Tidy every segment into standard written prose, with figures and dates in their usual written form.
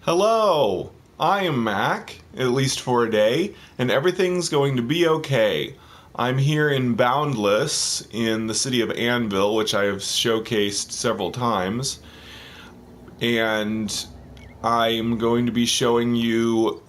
Hello! I am Mac, at least for a day, and everything's going to be okay. I'm here in Boundless, in the city of Anvil, which I have showcased several times, and I'm going to be showing you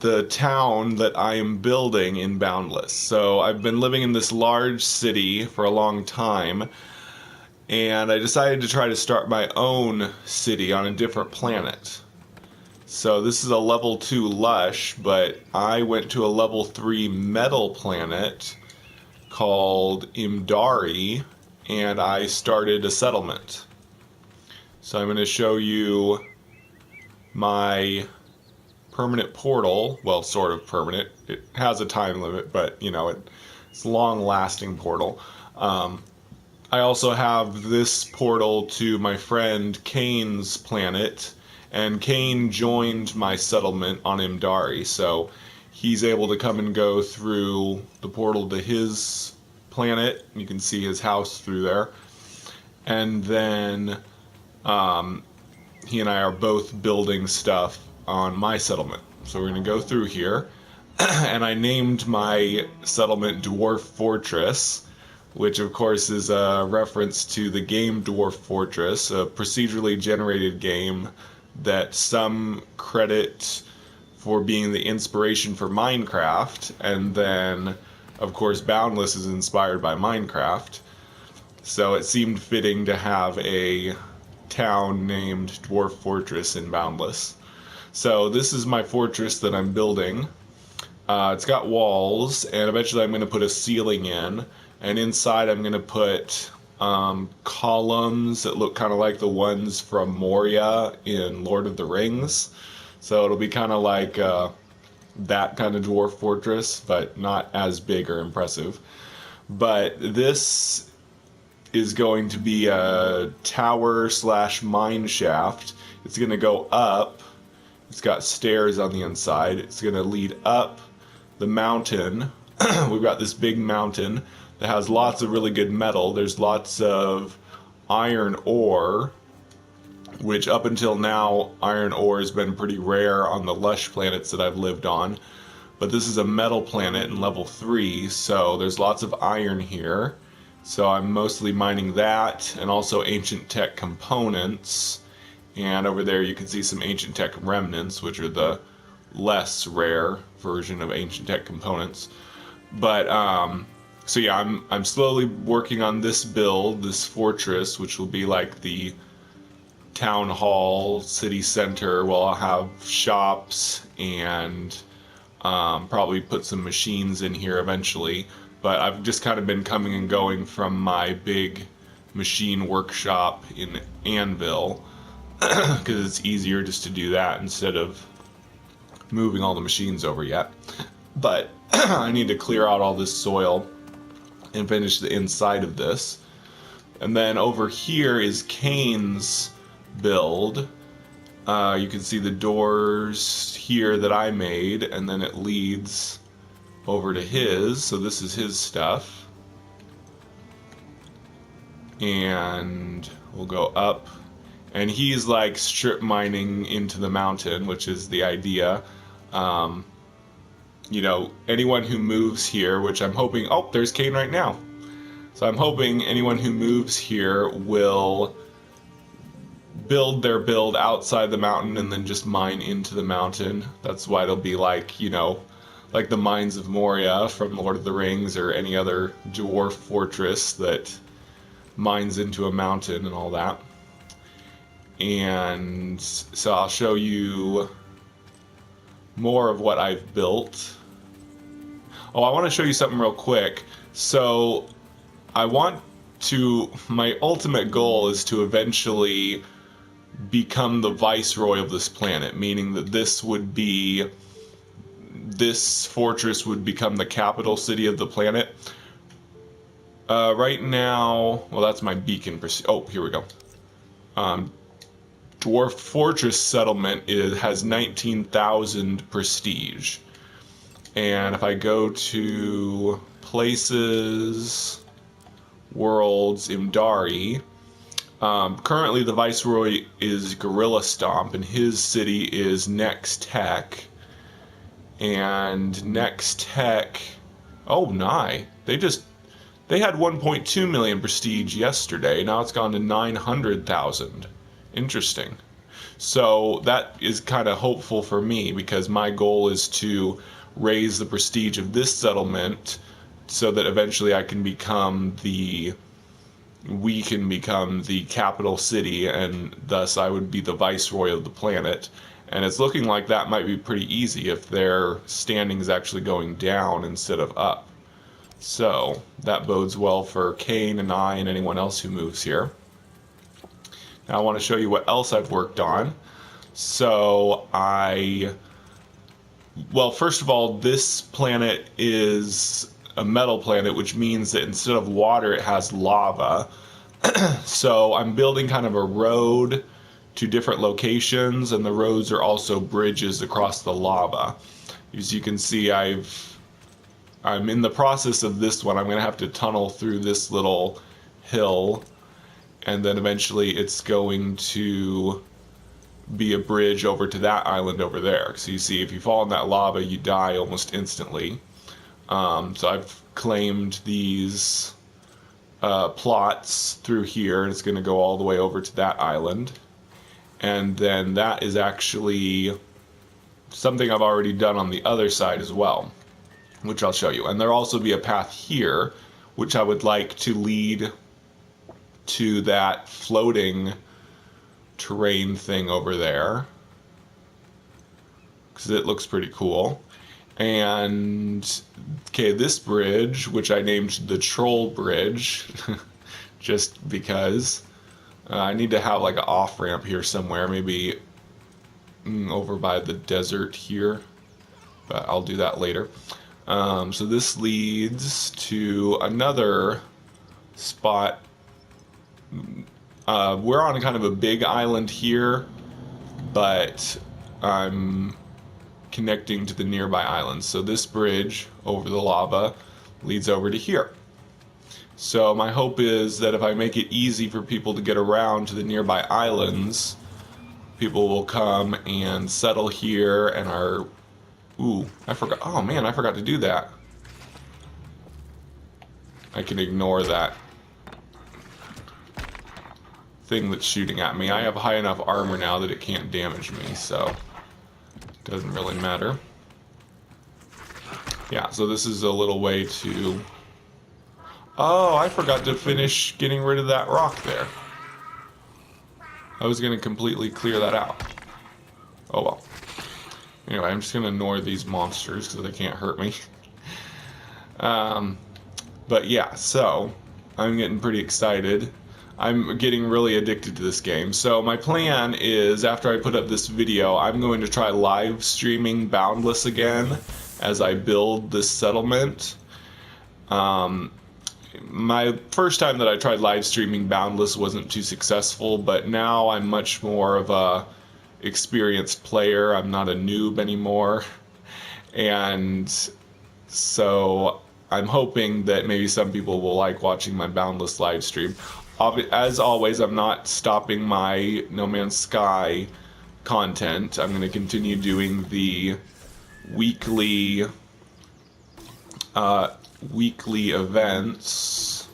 the town that I am building in Boundless. So I've been living in this large city for a long time, and I decided to try to start my own city on a different planet. So this is a level 2 lush, but I went to a level 3 metal planet called Imdari, and I started a settlement. So I'm going to show you my permanent portal. Well, sort of permanent. It has a time limit, but it's a long-lasting portal. I also have this portal to my friend Kane's planet, and Kane joined my settlement on Imdari, so he's able to come and go through the portal to his planet. You can see his house through there. And then he and I are both building stuff on my settlement. So we're going to go through here. And I named my settlement Dwarf Fortress, which of course is a reference to the game Dwarf Fortress, a procedurally generated game that some credit for being the inspiration for Minecraft, and then of course Boundless is inspired by Minecraft. So it seemed fitting to have a town named Dwarf Fortress in Boundless. So this is my fortress that I'm building. It's got walls, and eventually I'm going to put a ceiling in, and inside I'm going to put columns that look kind of like the ones from Moria in Lord of the Rings. So it'll be kind of like that kind of dwarf fortress, but not as big or impressive. But this is going to be a tower slash mine shaft. It's going to go up. It's got stairs on the inside. It's going to lead up the mountain. We've got this big mountain that has lots of really good metal. There's lots of iron ore, which up until now, iron ore has been pretty rare on the lush planets that I've lived on. But this is a metal planet in level 3, so there's lots of iron here. So I'm mostly mining that, and also ancient tech components. And over there you can see some ancient tech remnants, which are the less rare version of ancient tech components. But so yeah, I'm slowly working on this build, this fortress, which will be like the town hall, city center. Well, I'll have shops and probably put some machines in here eventually. But I've just kind of been coming and going from my big machine workshop in Anvil because it's easier just to do that instead of moving all the machines over yet. But I need to clear out all this soil and finish the inside of this. And then over here is Kane's build. You can see the doors here that I made, and then it leads over to his. So this is his stuff. And we'll go up. And he's like strip mining into the mountain, which is the idea. Anyone who moves here, which I'm hoping... Oh, there's Kane right now. So I'm hoping anyone who moves here will build their build outside the mountain and then just mine into the mountain. That's why it'll be like, like the mines of Moria from Lord of the Rings or any other dwarf fortress that mines into a mountain and all that. And so I'll show you more of what I've built. Oh, I want to show you something real quick. So my ultimate goal is to eventually become the viceroy of this planet, meaning that this fortress would become the capital city of the planet. Right now, well, that's my beacon. Oh, here we go. Dwarf Fortress settlement has 19,000 prestige. And if I go to places, worlds, Imdari, Currently, the Viceroy is Gorilla Stomp, and his city is Next Tech. And Next Tech, oh, Nye, they had 1.2 million prestige yesterday. Now it's gone to 900,000. Interesting. So that is kind of hopeful for me because my goal is to raise the prestige of this settlement so that eventually we can become the capital city, and thus I would be the viceroy of the planet. And it's looking like that might be pretty easy if their standing is actually going down instead of up. So that bodes well for Kane and I and anyone else who moves here. Now I want to show you what else I've worked on. So well, first of all, this planet is a metal planet, which means that instead of water, it has lava. So I'm building kind of a road to different locations, and the roads are also bridges across the lava. As you can see, I'm in the process of this one. I'm going to have to tunnel through this little hill, and then eventually it's going to be a bridge over to that island over there. So you see, if you fall in that lava, you die almost instantly. So I've claimed these plots through here, and it's going to go all the way over to that island. And then that is actually something I've already done on the other side as well, which I'll show you. And there'll also be a path here, which I would like to lead to that floating terrain thing over there, because it looks pretty cool. And okay, this bridge, which I named the Troll Bridge, just because I need to have like an off-ramp here somewhere, maybe over by the desert here, but I'll do that later. So this leads to another spot. We're on kind of a big island here, but I'm connecting to the nearby islands. So this bridge over the lava leads over to here. So my hope is that if I make it easy for people to get around to the nearby islands, people will come and settle here and are... Ooh, I forgot. Oh man, I forgot to do that. I can ignore that thing that's shooting at me. I have high enough armor now that it can't damage me, so it doesn't really matter. Yeah, so this is a little way to... Oh, I forgot to finish getting rid of that rock there. I was going to completely clear that out. Oh well. Anyway, I'm just going to ignore these monsters because they can't hurt me. But yeah, so I'm getting pretty excited. I'm getting really addicted to this game. So my plan is, after I put up this video, I'm going to try live streaming Boundless again as I build this settlement. My first time that I tried live streaming Boundless wasn't too successful, but now I'm much more of a experienced player. I'm not a noob anymore. And so I'm hoping that maybe some people will like watching my Boundless live stream. As always, I'm not stopping my No Man's Sky content. I'm going to continue doing the weekly events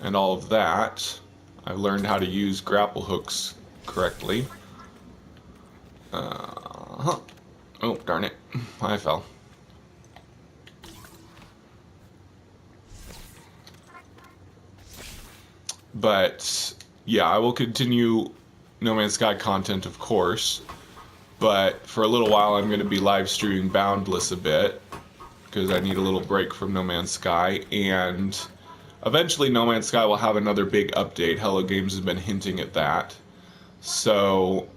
and all of that. I've learned how to use grapple hooks correctly. Oh, darn it. I fell. But yeah, I will continue No Man's Sky content, of course, but for a little while I'm going to be live streaming Boundless a bit because I need a little break from No Man's Sky, and eventually No Man's Sky will have another big update. Hello Games has been hinting at that. So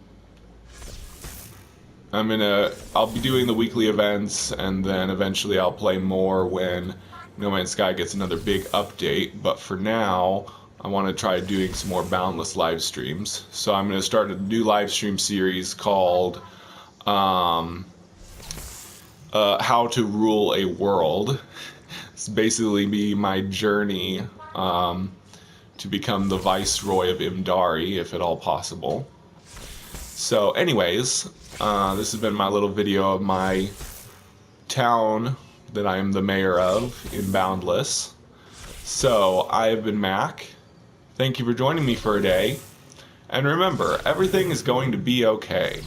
I'll be doing the weekly events, and then eventually I'll play more when No Man's Sky gets another big update. But for now, I want to try doing some more Boundless live streams. So I'm going to start a new live stream series called How to Rule a World. It's basically be my journey to become the Viceroy of Imdari, if at all possible. So anyways, this has been my little video of my town that I am the mayor of in Boundless. So I have been Mac. Thank you for joining me for a day. And remember, everything is going to be okay.